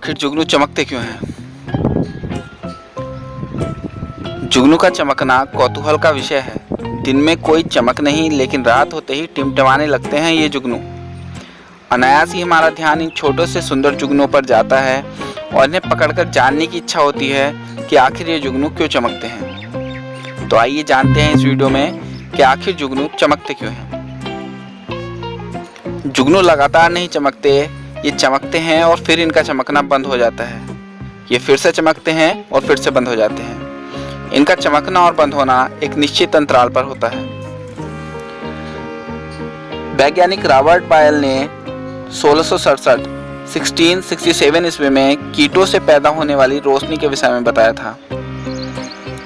आखिर जुगनू चमकते क्यों हैं? जुगनू का चमकना कौतूहल का विषय है। दिन में कोई चमक नहीं, लेकिन रात होते ही टिमटिमाने लगते हैं ये जुगनू। अनायास ही हमारा ध्यान इन छोटे से सुंदर जुगनू पर जाता है और इन्हें पकड़कर जानने की इच्छा होती है कि आखिर ये जुगनू क्यों चमकते हैं। तो आइए जानते हैं इस वीडियो में कि आखिर जुगनू चमकते क्यों हैं। जुगनू लगातार नहीं चमकते, ये चमकते हैं और फिर इनका चमकना बंद हो जाता है। ये फिर से चमकते हैं और फिर से बंद हो जाते हैं। इनका चमकना और बंद होना एक निश्चित अंतराल पर होता है। वैज्ञानिक रॉबर्ट बायल ने 1667 ईस्वी में कीटों से पैदा होने वाली रोशनी के विषय में बताया था।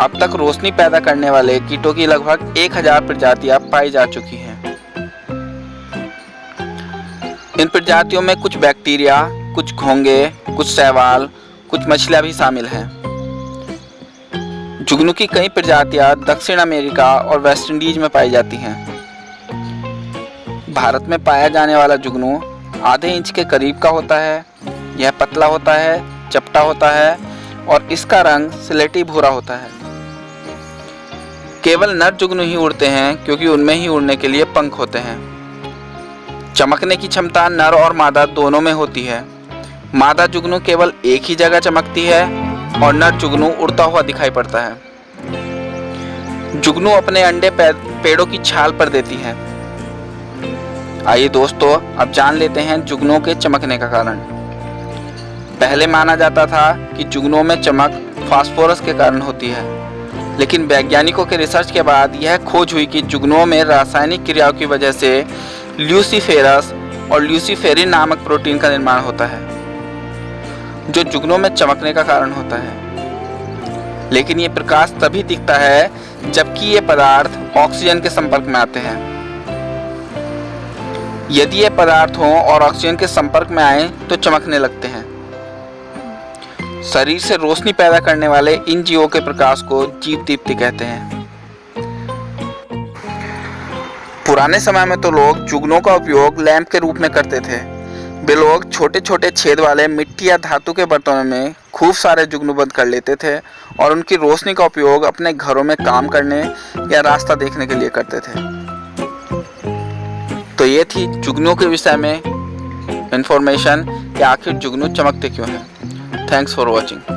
अब तक रोशनी पैदा करने वाले कीटों की लगभग 1000 प्रजातियां पाई जा चुकी हैं। इन प्रजातियों में कुछ बैक्टीरिया, कुछ घोंगे, कुछ शैवाल, कुछ मछलियां भी शामिल हैं। जुगनू की कई प्रजातियां दक्षिण अमेरिका और वेस्ट इंडीज में पाई जाती हैं। भारत में पाया जाने वाला जुगनू आधे इंच के करीब का होता है। यह पतला होता है, चपटा होता है और इसका रंग स्लेटी भूरा होता है। केवल नर जुगनू ही उड़ते हैं, क्योंकि उनमें ही उड़ने के लिए पंख होते हैं। चमकने की क्षमता नर और मादा दोनों में होती है। मादा जुगनू केवल एक ही जगह चमकती है और नर जुगनू उड़ता हुआ दिखाई पड़ता है। जुगनू अपने अंडे पेड़ों की छाल पर देती है। आइए दोस्तों, अब जान लेते हैं जुगनुओं के चमकने का कारण। पहले माना जाता था कि जुगनुओं में चमक फास्फोरस के कारण होती है, लेकिन वैज्ञानिकों के रिसर्च के बाद यह खोज हुई कि जुगनुओं में रासायनिक क्रियाओं की वजह से ल्यूसीफेरस और ल्यूसीफेरिन नामक प्रोटीन का निर्माण होता है, जो जुगनुओं में चमकने का कारण होता है। लेकिन ये प्रकाश तभी दिखता है जबकि ये पदार्थ ऑक्सीजन के संपर्क में आते हैं। यदि ये पदार्थ हों और ऑक्सीजन के संपर्क में आए तो चमकने लगते हैं। शरीर से रोशनी पैदा करने वाले इन जीवों के प्रकाश को जीव दीप्ति कहते हैं। पुराने समय में तो लोग जुगनुओं का उपयोग लैंप के रूप में करते थे। वे लोग छोटे छोटे छेद वाले मिट्टी या धातु के बर्तनों में खूब सारे जुगनू बंद कर लेते थे और उनकी रोशनी का उपयोग अपने घरों में काम करने या रास्ता देखने के लिए करते थे। तो ये थी जुगनुओं के विषय में इंफॉर्मेशन कि आखिर जुगनू चमकते क्यों हैं। Thanks for watching.